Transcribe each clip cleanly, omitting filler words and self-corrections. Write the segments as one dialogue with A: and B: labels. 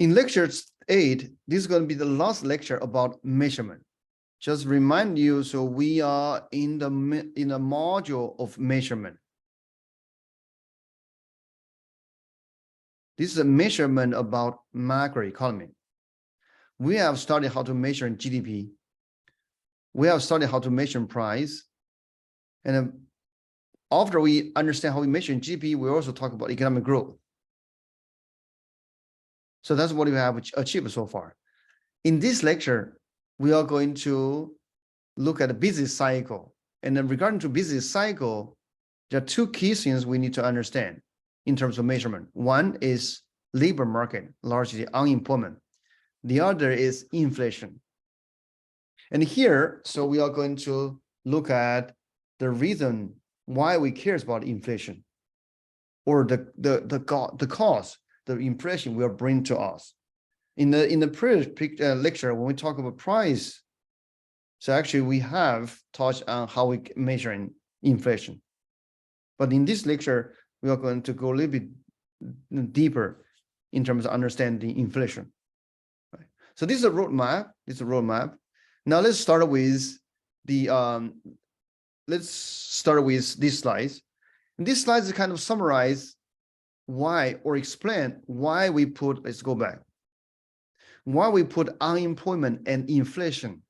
A: In lecture 8, this is going to be the last lecture about measurement. Just remind you, so we are in the module of measurement. This is a measurement about macroeconomy. We have studied how to measure GDP. We have studied how to measure price. And after we understand how we measure GDP, we also talk about economic growth. So that's what we have achieved so far. In this lecture, we are going to look at the business cycle. And then regarding to business cycle, there are two key things we need to understand in terms of measurement. One is labor market, largely unemployment. The other is inflation. And here, so we are going to look at the reason why we care about inflation, or the cause, the impression will bring to us. In the previous lecture, when we talk about price, so actually we have touched on how we measure inflation. But in this lecture, we are going to go a little bit deeper in terms of understanding inflation. Right. So this is a roadmap. This is a roadmap. Now let's start with the these slides. And these slides kind of summarize why, or explain why we put, let's go back, why we put unemployment and inflation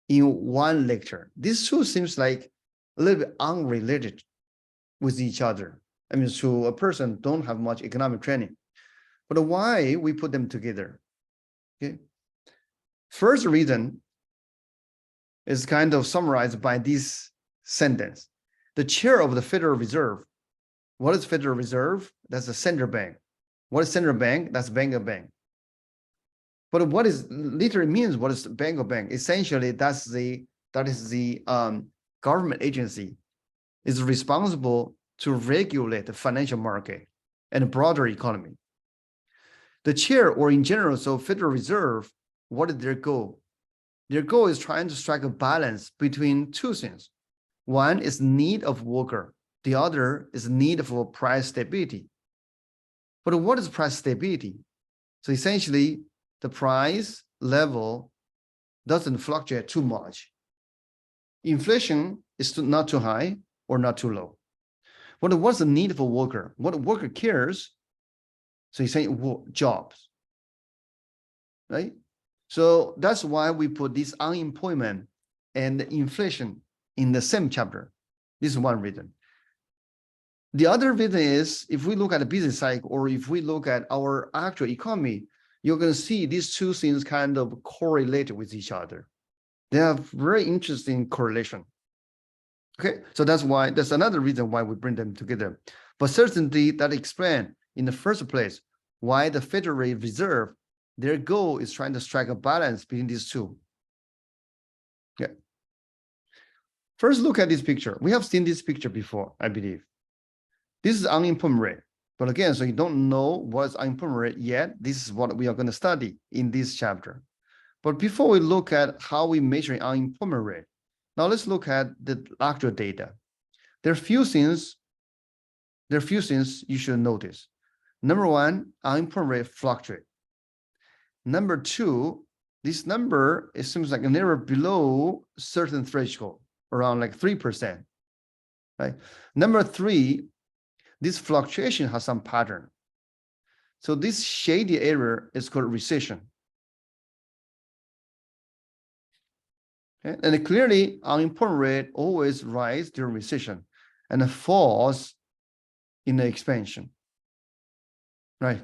A: in one lecture. These two seems like a little bit unrelated with each other. I mean, so a person don't have much economic training, but why we put them together? Okay. First reason is kind of summarized by this sentence. The chair of the Federal Reserve. What is Federal Reserve? That's the central bank. What is central bank? That's bank of bank. But what is literally means, what is bank of bank? Essentially, that is the government agency is responsible to regulate the financial market and the broader economy. The chair, or in general, so Federal Reserve, what is their goal? Their goal is trying to strike a balance between two things. One is need of worker. The other is need for price stability. But what is price stability? So essentially, the price level doesn't fluctuate too much. Inflation is not too high or not too low. But what's the need for worker? What worker cares? So he's saying jobs, right? So that's why we put this unemployment and inflation in the same chapter. This is one reason. The other reason is, if we look at the business cycle, or if we look at our actual economy, you're going to see these two things kind of correlate with each other. They have very interesting correlation. Okay, so that's another reason why we bring them together. But certainly that explains in the first place why the Federal Reserve, their goal is trying to strike a balance between these two. Okay. First, look at this picture. We have seen this picture before, I believe. This is unemployment rate. But again, so you don't know what's unemployment rate yet. This is what we are going to study in this chapter. But before we look at how we measure unemployment rate, now let's look at the actual data. There are few things you should notice. Number one, unemployment rate fluctuates. Number two, this number, it seems like a never below certain threshold, around like 3%. Right? Number three, this fluctuation has some pattern. So this shady area is called recession. Okay? And clearly, unemployment rate always rises during recession and falls in the expansion. Right?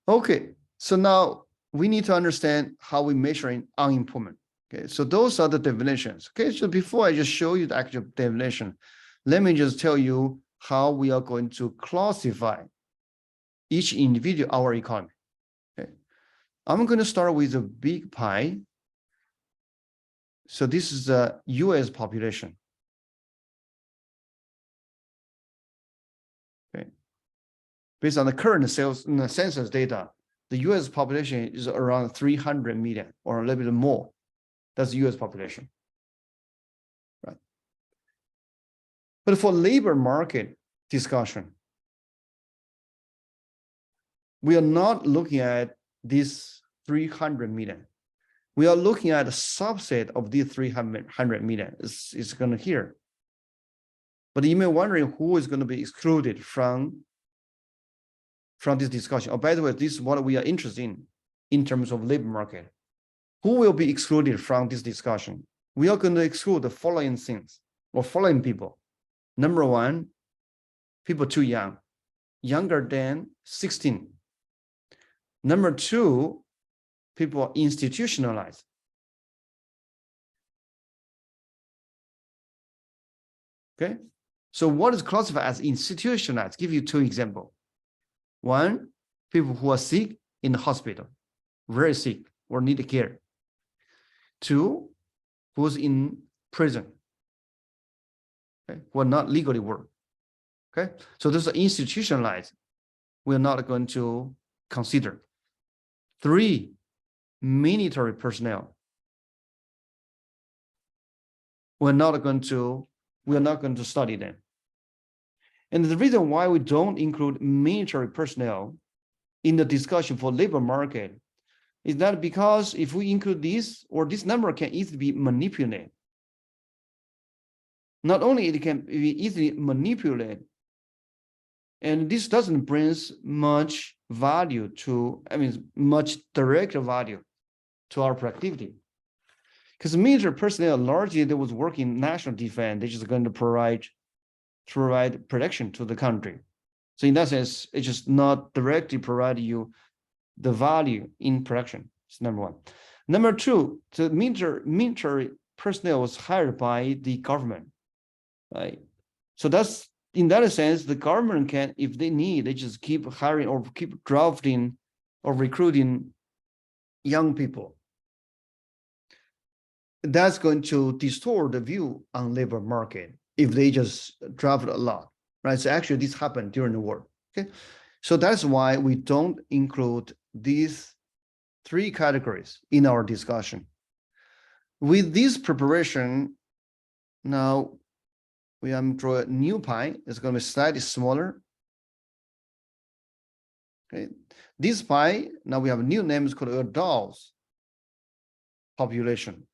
A: Okay, so now we need to understand how we measure unemployment. Okay, so those are the definitions. Okay, so before I just show you the actual definition, let me just tell you how we are going to classify each individual our economy. Okay, I'm going to start with a big pie. So this is the US population. Okay, based on the current census data, the US population is around 300 million or a little bit more. That's the US population. Right. But for labor market discussion, we are not looking at this 300 million. We are looking at a subset of the 300 million. It's going to here. But you may be wondering who is going to be excluded from this discussion. Oh, by the way, this is what we are interested in terms of labor market. Who will be excluded from this discussion? We are going to exclude the following things or following people. Number one, people too young, younger than 16. Number two, people are institutionalized. Okay, so what is classified as institutionalized? Give you two examples. One, people who are sick in the hospital, very sick or need care. Two, who's in prison, okay, who are not legally work. Okay, so those are institutionalized. We're not going to consider. Three, military personnel. We're not going to study them. And the reason why we don't include military personnel in the discussion for labor market is that because if we include this, or this number can easily be manipulated. Not only it can be easily manipulated, and this doesn't bring much value to, much direct value to our productivity. Because military personnel largely they was working national defense, they're just going to provide protection to the country. So in that sense, it's just not directly provide you the value in production. It's number one. Number two, the military personnel was hired by the government, right? So that's, in that sense, the government can, if they need, they just keep hiring or keep drafting or recruiting young people. That's going to distort the view on labor market if they just draft a lot, right? So actually this happened during the war, okay? So that's why we don't include these three categories in our discussion. With this preparation, now we are draw a new pie. It's going to be slightly smaller. Okay, this pie, now we have a new name, it's called adults population.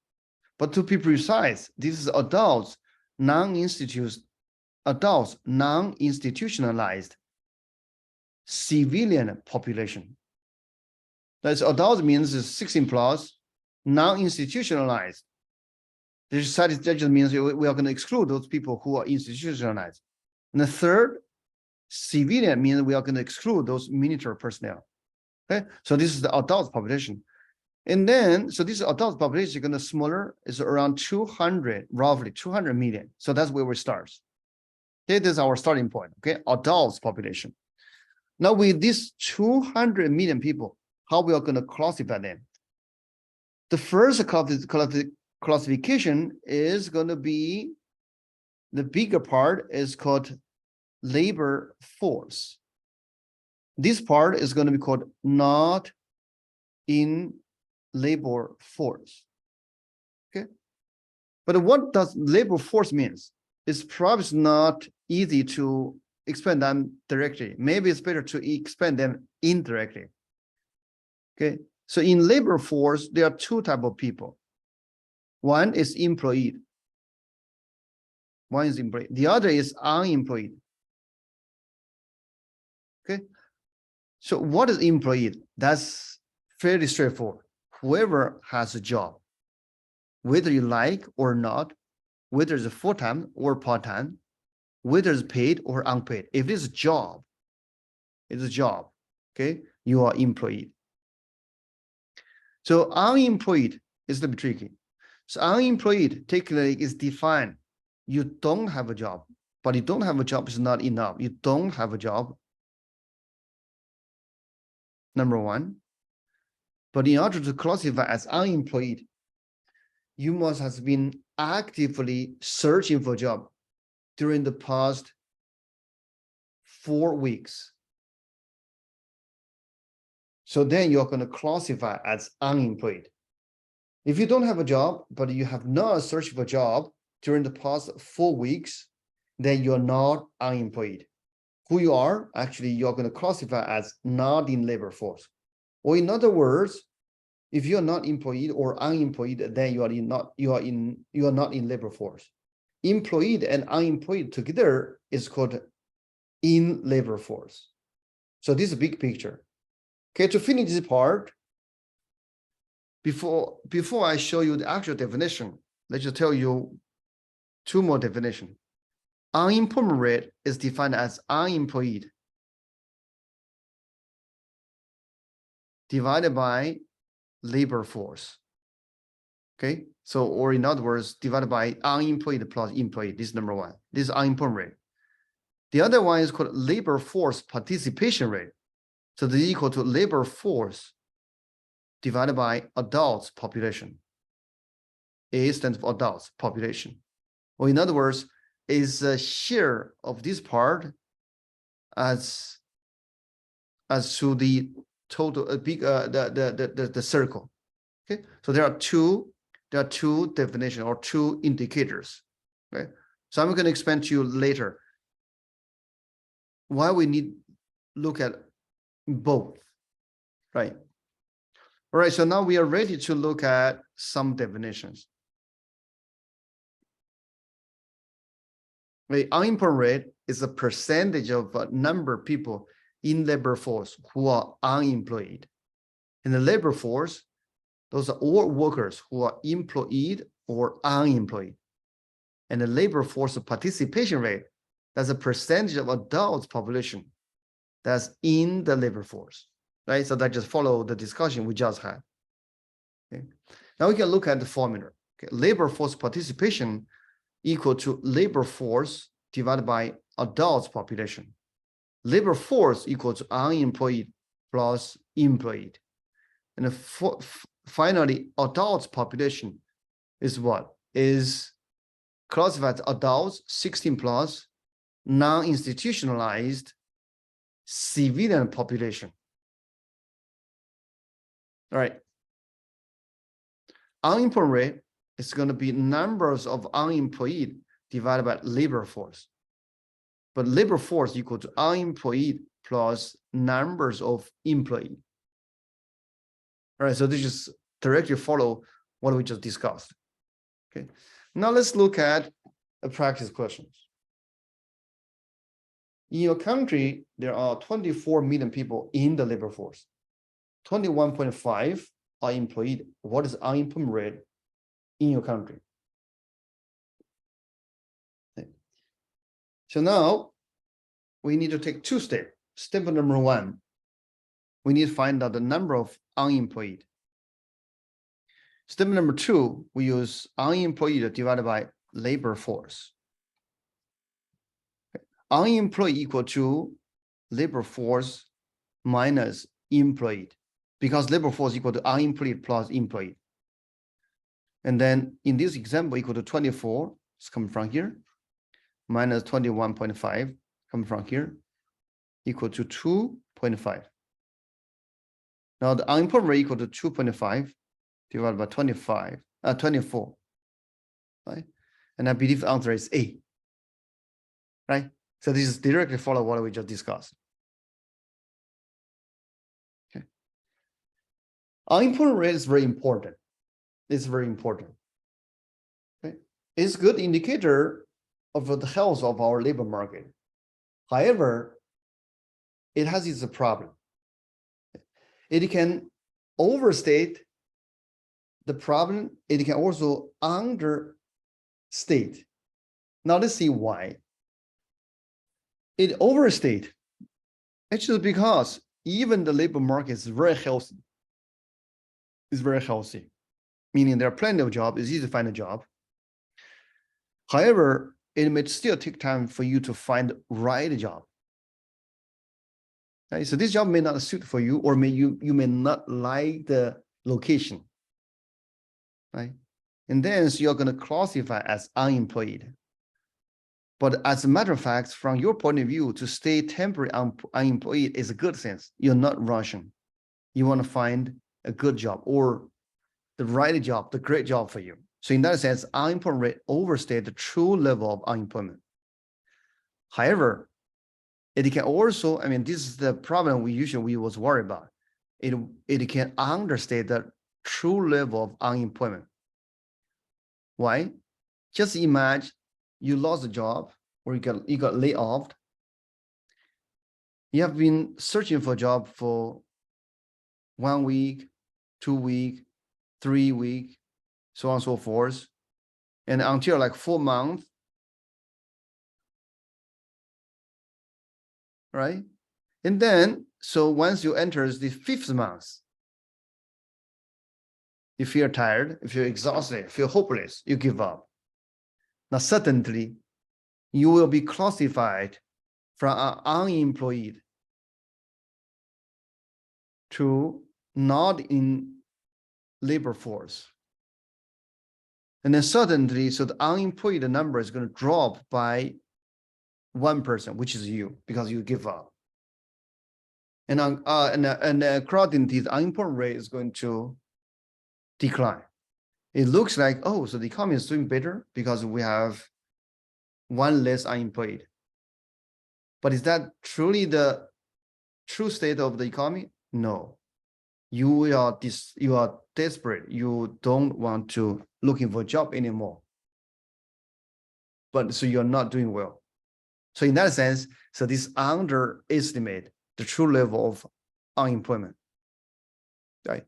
A: But to be precise, this is adults, non-institutionalized civilian population. That's adults means 16 plus, non-institutionalized. This just means we are going to exclude those people who are institutionalized. And the third, civilian, means we are going to exclude those military personnel. Okay, so this is the adult population. And then, so this adult population is going to smaller, is around 200, roughly 200 million. So that's where we start. Okay, this is our starting point. Okay, adults population. Now with these 200 million people, how we are going to classify them? The first classification is going to be, the bigger part is called labor force. This part is going to be called not in labor force. Okay, but what does labor force means? It's probably not easy to explain them directly. Maybe it's better to explain them indirectly. Okay, so in labor force, there are two types of people. One is employed. One is employed. The other is unemployed. Okay, so what is employed? That's fairly straightforward. Whoever has a job, whether you like or not, whether it's full-time or part-time, whether it's paid or unpaid. If it's a job, okay, you are employed. So unemployed is a little bit tricky. So unemployed technically is defined. You don't have a job, but you don't have a job is not enough. You don't have a job. Number one. But in order to classify as unemployed, you must have been actively searching for a job during the past 4 weeks. So then you're going to classify as unemployed. If you don't have a job, but you have not searched for a job during the past 4 weeks, then you're not unemployed. who you are, actually you're going to classify as not in labor force. Or in other words, if you're not employed or unemployed, then you are not in labor force. Employed and unemployed together is called in labor force. So this is a big picture. Okay, to finish this part, before I show you the actual definition, let's just tell you two more definitions. Unemployment rate is defined as unemployed divided by labor force. Okay, so, or in other words, divided by unemployed plus employed. This is number one. This is unemployment rate. The other one is called labor force participation rate. So this is equal to labor force divided by adults population. A stands for adults population. Or in other words, is a share of this part as to the total the circle. Okay, so there are two definitions or two indicators. Okay, so I'm going to explain to you later why we need look at both, right? All right, so now we are ready to look at some definitions. The unemployment rate is a percentage of a number of people in labor force who are unemployed. In the labor force, those are all workers who are employed or unemployed. And the labor force participation rate, that's a percentage of adults population that's in the labor force, right? So that just follow the discussion we just had. Okay. Now we can look at the formula. Okay. Labor force participation equal to labor force divided by adults population. Labor force equals to unemployed plus employed. And finally, adults population is what? Is classified as adults 16 plus, non-institutionalized civilian population. All right. Unemployment rate is going to be numbers of unemployed divided by labor force. But labor force equal to unemployed plus numbers of employed. All right, so this just directly follow what we just discussed. Okay, now let's look at a practice questions. In your country, there are 24 million people in the labor force. 21.5 are employed. What is unemployment rate in your country? Okay. So now we need to take two steps. Step number one, we need to find out the number of unemployed. Step number two, we use unemployed divided by labor force. Okay. Unemployed equal to labor force minus employed, because labor force equal to unemployed plus employed. And then in this example, equal to 24, it's coming from here, minus 21.5, coming from here, equal to 2.5. Now the unemployment rate equal to 2.5 divided by 24, right? And I believe the answer is A, right? So this is directly follow what we just discussed. Okay. Unemployment rate is very important. It's very important. Okay. It's a good indicator of the health of our labor market. However, it has its problem. It can overstate the problem. It can also understate. Now let's see why. It overstate actually because even the labor market is very healthy. It's very healthy, meaning there are plenty of jobs. It's easy to find a job. However, it may still take time for you to find the right job. Right? So this job may not suit for you, or you may not like the location, right? And then so you're going to classify as unemployed. But as a matter of fact, from your point of view, to stay temporarily unemployed is a good sense. You're not rushing. You want to find a good job or the right job, the great job for you. So in that sense, unemployment rate overstates the true level of unemployment. However, It can also, I mean, this is the problem we was worried about. It can understate the true level of unemployment. Why? Just imagine you lost a job or you got laid off. You have been searching for a job for 1 week, 2 weeks, 3 weeks, so on and so forth. And until like 4 months, right? And then, so once you enter the 5th month, you feel tired, you feel exhausted, feel hopeless, you give up. Now, suddenly, you will be classified from an unemployed to not in labor force. And then suddenly, so the unemployed number is going to drop by 1%, which is you, because you give up. And according to the unemployment rate is going to decline. It looks like, oh, so the economy is doing better because we have 1 less unemployed. But is that truly the true state of the economy? No. You are desperate. You don't want to looking for a job anymore. But so you're not doing well. So in that sense, so this underestimate the true level of unemployment, right?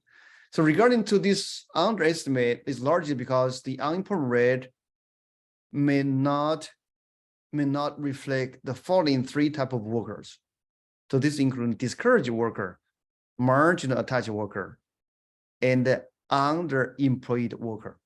A: So regarding to this underestimate is largely because the unemployment rate may not reflect the following 3 types of workers. So this includes discouraged worker, marginal attached worker, and the underemployed worker.